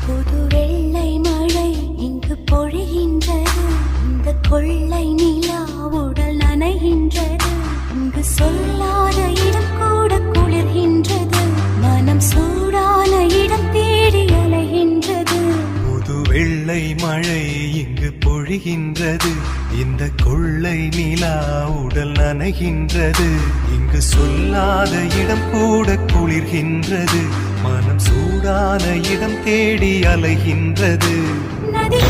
புது வெள்ளை மழை இங்கு பொழிகின்றது. இந்த கொள்ளை நிலா உடல் நனைகின்றது. இங்கு சொல்லாத இடம் கூட குளிர்கின்றது. மனம் சூடான இடம் தேடி அலைகின்றது. புது வெள்ளை மழை இங்கு பொழிகின்றது. இந்த கொள்ளை நிலா உடல் நனைகின்றது. இங்கு சொல்லாத இடம் கூட குளிர்கின்றது. மனம் சூடான இடம் தேடி அலைகின்றது. நதி